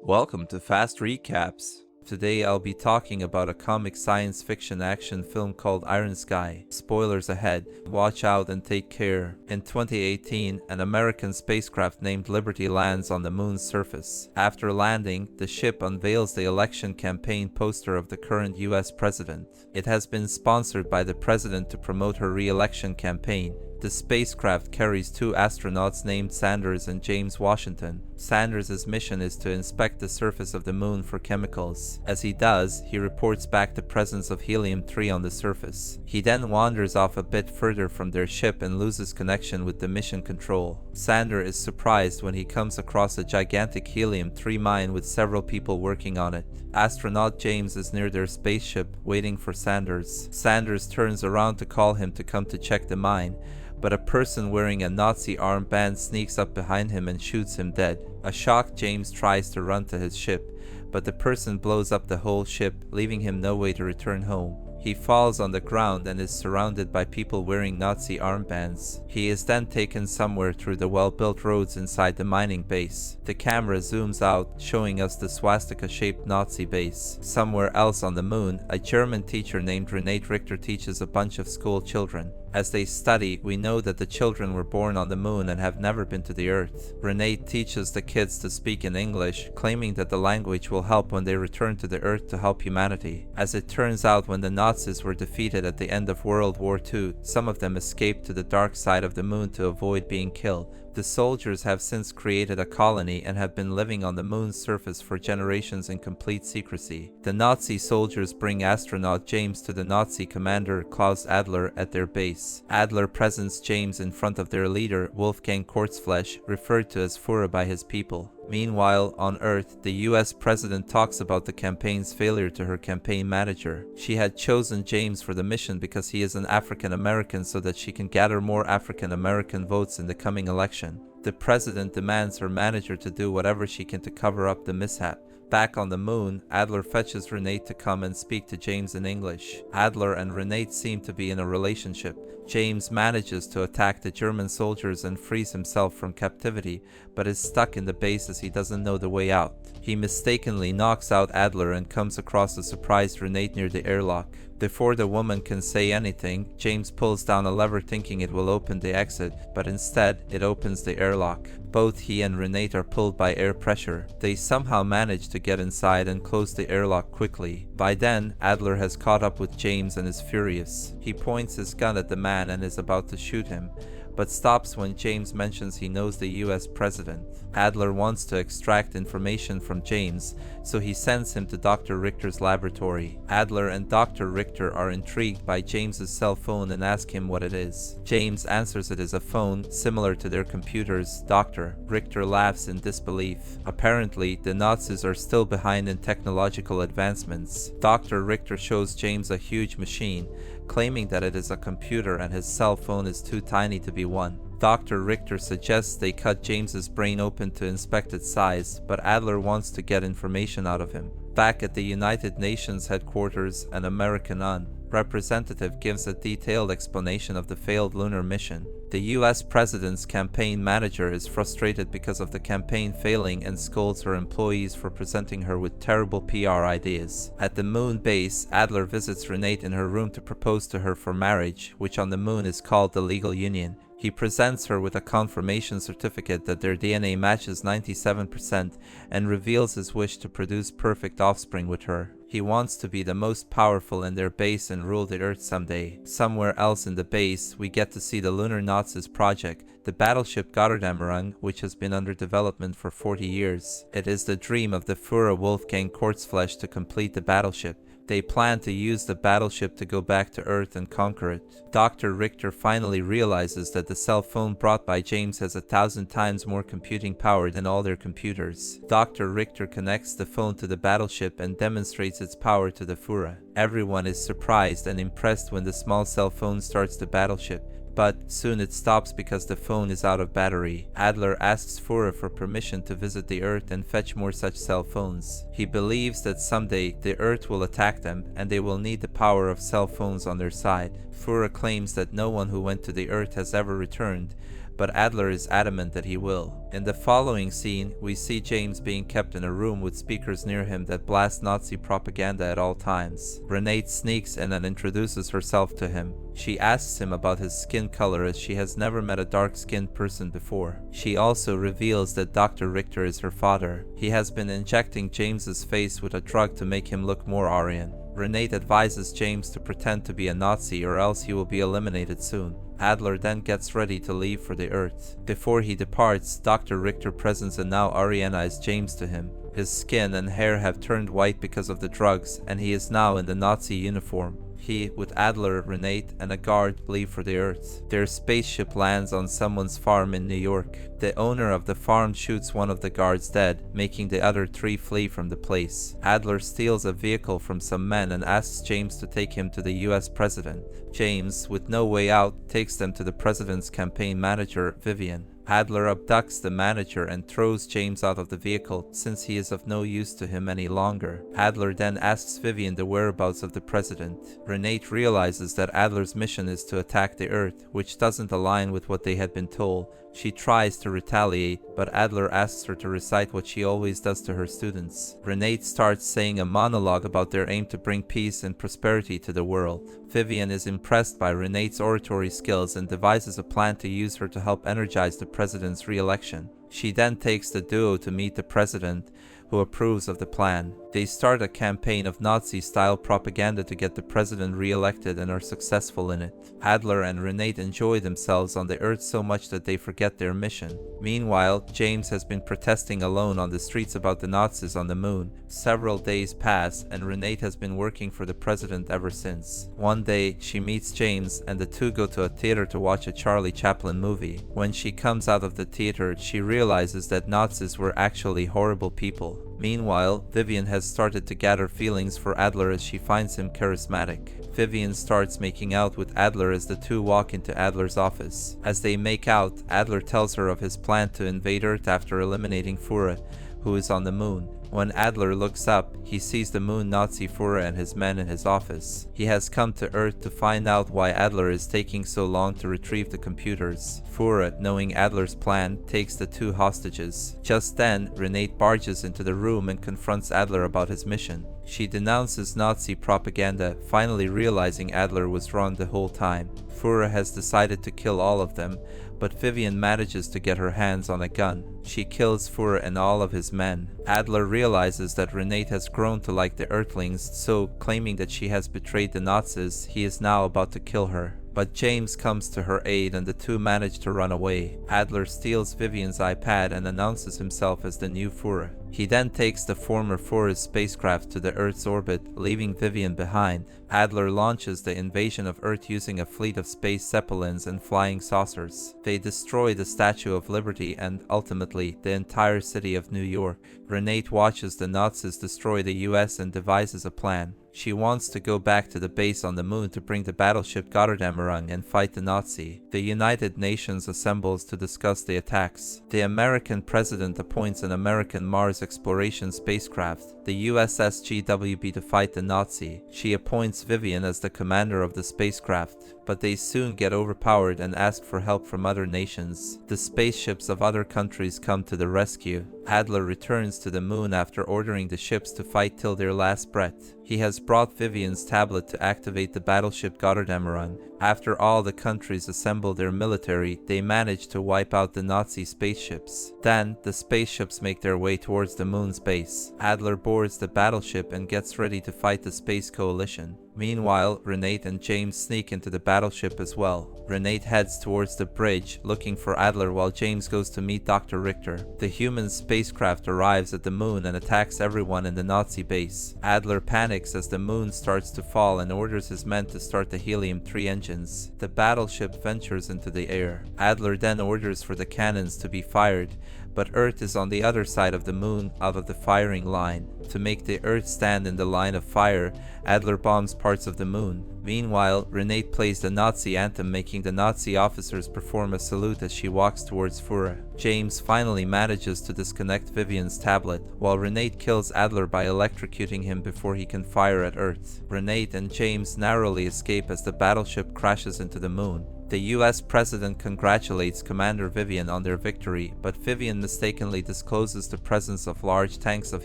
Welcome to Fast Recaps. Today I'll be talking about a comic science fiction action film called Iron Sky. Spoilers ahead, watch out and take care. In 2018, an American spacecraft named Liberty lands on the moon's surface. After landing, the ship unveils the election campaign poster of the current US president. It has been sponsored by the president to promote her re-election campaign. The spacecraft carries two astronauts named Sanders and James Washington. Sanders' mission is to inspect the surface of the moon for chemicals. As he does, he reports back the presence of helium-3 on the surface. He then wanders off a bit further from their ship and loses connection with the mission control. Sanders is surprised when he comes across a gigantic helium-3 mine with several people working on it. Astronaut James is near their spaceship, waiting for Sanders. Sanders turns around to call him to come to check the mine, but a person wearing a Nazi armband sneaks up behind him and shoots him dead. A shocked James tries to run to his ship, but the person blows up the whole ship, leaving him no way to return home. He falls on the ground and is surrounded by people wearing Nazi armbands. He is then taken somewhere through the well-built roads inside the mining base. The camera zooms out, showing us the swastika-shaped Nazi base. Somewhere else on the moon, a German teacher named Renate Richter teaches a bunch of school children. As they study, we know that the children were born on the moon and have never been to the Earth. Renate teaches the kids to speak in English, claiming that the language will help when they return to the Earth to help humanity. As it turns out, when the Nazis were defeated at the end of World War II, some of them escaped to the dark side of the moon to avoid being killed. The soldiers have since created a colony and have been living on the moon's surface for generations in complete secrecy. The Nazi soldiers bring astronaut James to the Nazi commander Klaus Adler at their base. Adler presents James in front of their leader Wolfgang Kurzfleisch, referred to as Führer by his people. Meanwhile, on Earth, the US president talks about the campaign's failure to her campaign manager. She had chosen James for the mission because he is an African American so that she can gather more African American votes in the coming election. The president demands her manager to do whatever she can to cover up the mishap. Back on the moon, Adler fetches Renate to come and speak to James in English. Adler and Renate seem to be in a relationship. James manages to attack the German soldiers and frees himself from captivity, but is stuck in the base as he doesn't know the way out. He mistakenly knocks out Adler and comes across a surprised Renate near the airlock. Before the woman can say anything, James pulls down a lever thinking it will open the exit, but instead it opens the airlock. Both he and Renate are pulled by air pressure. They somehow manage to get inside and close the airlock quickly. By then, Adler has caught up with James and is furious. He points his gun at the man and is about to shoot him, but stops when James mentions he knows the US president. Adler wants to extract information from James, so he sends him to Dr. Richter's laboratory. Adler and Dr. Richter are intrigued by James's cell phone and ask him what it is. James answers it is a phone similar to their computers. Dr. Richter laughs in disbelief. Apparently, the Nazis are still behind in technological advancements. Dr. Richter shows James a huge machine, claiming that it is a computer and his cell phone is too tiny to be one. Dr. Richter suggests they cut James's brain open to inspect its size, but Adler wants to get information out of him. Back at the United Nations headquarters, an American representative gives a detailed explanation of the failed lunar mission. The US president's campaign manager is frustrated because of the campaign failing and scolds her employees for presenting her with terrible PR ideas. At the moon base, Adler visits Renate in her room to propose to her for marriage, which on the moon is called the legal union. He presents her with a confirmation certificate that their DNA matches 97% and reveals his wish to produce perfect offspring with her. He wants to be the most powerful in their base and rule the Earth someday. Somewhere else in the base, we get to see the Lunar Nazis project, the battleship Götterdämmerung, which has been under development for 40 years. It is the dream of the Führer Wolfgang Kurzfleisch to complete the battleship. They plan to use the battleship to go back to Earth and conquer it. Dr. Richter finally realizes that the cell phone brought by James has 1,000 times more computing power than all their computers. Dr. Richter connects the phone to the battleship and demonstrates its power to the Führer. Everyone is surprised and impressed when the small cell phone starts the battleship, but soon it stops because the phone is out of battery. Adler asks Führer for permission to visit the Earth and fetch more such cell phones. He believes that someday the Earth will attack them and they will need the power of cell phones on their side. Führer claims that no one who went to the Earth has ever returned, but Adler is adamant that he will. In the following scene, we see James being kept in a room with speakers near him that blast Nazi propaganda at all times. Renee sneaks in and introduces herself to him. She asks him about his skin color as she has never met a dark-skinned person before. She also reveals that Dr. Richter is her father. He has been injecting James's face with a drug to make him look more Aryan. Renate advises James to pretend to be a Nazi or else he will be eliminated soon. Adler then gets ready to leave for the Earth. Before he departs, Dr. Richter presents a now Aryanized James to him. His skin and hair have turned white because of the drugs, and he is now in the Nazi uniform. He, with Adler, Renate, and a guard, leave for the Earth. Their spaceship lands on someone's farm in New York. The owner of the farm shoots one of the guards dead, making the other 3 flee from the place. Adler steals a vehicle from some men and asks James to take him to the US president. James, with no way out, takes them to the president's campaign manager, Vivian. Adler abducts the manager and throws James out of the vehicle since he is of no use to him any longer. Adler then asks Vivian the whereabouts of the president. Renate realizes that Adler's mission is to attack the Earth, which doesn't align with what they had been told. She tries to retaliate, but Adler asks her to recite what she always does to her students. Renate starts saying a monologue about their aim to bring peace and prosperity to the world. Vivian is impressed by Renate's oratory skills and devises a plan to use her to help energize the president's re-election. She then takes the duo to meet the president, who approves of the plan. They start a campaign of Nazi-style propaganda to get the president re-elected and are successful in it. Adler and Renate enjoy themselves on the Earth so much that they forget their mission. Meanwhile, James has been protesting alone on the streets about the Nazis on the moon. Several days pass, and Renate has been working for the president ever since. One day, she meets James, and the two go to a theater to watch a Charlie Chaplin movie. When she comes out of the theater, she realizes that Nazis were actually horrible people. Meanwhile, Vivian has started to gather feelings for Adler as she finds him charismatic. Vivian starts making out with Adler as the two walk into Adler's office. As they make out, Adler tells her of his plan to invade Earth after eliminating Führer, who is on the moon. When Adler looks up, he sees the moon Nazi Führer and his men in his office. He has come to Earth to find out why Adler is taking so long to retrieve the computers. Führer, knowing Adler's plan, takes the two hostages. Just then, Renate barges into the room and confronts Adler about his mission. She denounces Nazi propaganda, finally realizing Adler was wrong the whole time. Führer has decided to kill all of them, but Vivian manages to get her hands on a gun. She kills Führer and all of his men. Adler realizes that Renate has grown to like the Earthlings, so claiming that she has betrayed the Nazis, he is now about to kill her. But James comes to her aid and the two manage to run away. Adler steals Vivian's iPad and announces himself as the new Führer. He then takes the former Führer's spacecraft to the Earth's orbit, leaving Vivian behind. Adler launches the invasion of Earth using a fleet of space zeppelins and flying saucers. They destroy the Statue of Liberty and, ultimately, the entire city of New York. Renate watches the Nazis destroy the US and devises a plan. She wants to go back to the base on the moon to bring the battleship Götterdämmerung and fight the Nazi. The United Nations assembles to discuss the attacks. The American president appoints an American Mars exploration spacecraft, the USS GWB, to fight the Nazi. She appoints Vivian as the commander of the spacecraft, but they soon get overpowered and ask for help from other nations. The spaceships of other countries come to the rescue. Adler returns to the moon after ordering the ships to fight till their last breath. He has brought Vivian's tablet to activate the battleship Götterdämmerung. After all the countries assemble their military, they manage to wipe out the Nazi spaceships. Then, the spaceships make their way towards the moon's base. Adler boards the battleship and gets ready to fight the Space Coalition. Meanwhile, Renate and James sneak into the battleship as well. Renate heads towards the bridge, looking for Adler while James goes to meet Dr. Richter. The human spacecraft arrives at the moon and attacks everyone in the Nazi base. Adler panics as the moon starts to fall and orders his men to start the helium-3 engines. The battleship ventures into the air. Adler then orders for the cannons to be fired, but Earth is on the other side of the moon out of the firing line. To make the Earth stand in the line of fire, Adler bombs parts of the moon. Meanwhile, Renate plays the Nazi anthem, making the Nazi officers perform a salute as she walks towards Führer. James finally manages to disconnect Vivian's tablet, while Renate kills Adler by electrocuting him before he can fire at Earth. Renate and James narrowly escape as the battleship crashes into the moon. The US president congratulates Commander Vivian on their victory, but Vivian mistakenly discloses the presence of large tanks of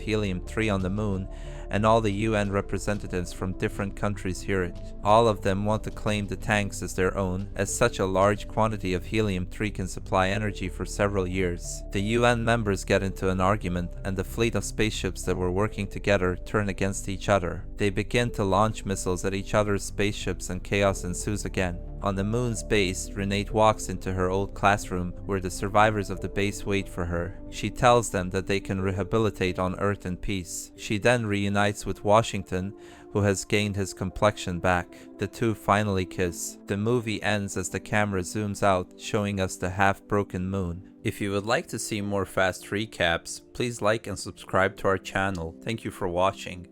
helium-3 on the moon, and all the UN representatives from different countries hear it. All of them want to claim the tanks as their own, as such a large quantity of helium-3 can supply energy for several years. The UN members get into an argument, and the fleet of spaceships that were working together turn against each other. They begin to launch missiles at each other's spaceships, and chaos ensues again. On the moon's base, Renate walks into her old classroom where the survivors of the base wait for her. She tells them that they can rehabilitate on Earth in peace. She then reunites with Washington, who has gained his complexion back. The two finally kiss. The movie ends as the camera zooms out, showing us the half-broken moon. If you would like to see more fast recaps, please like and subscribe to our channel. Thank you for watching.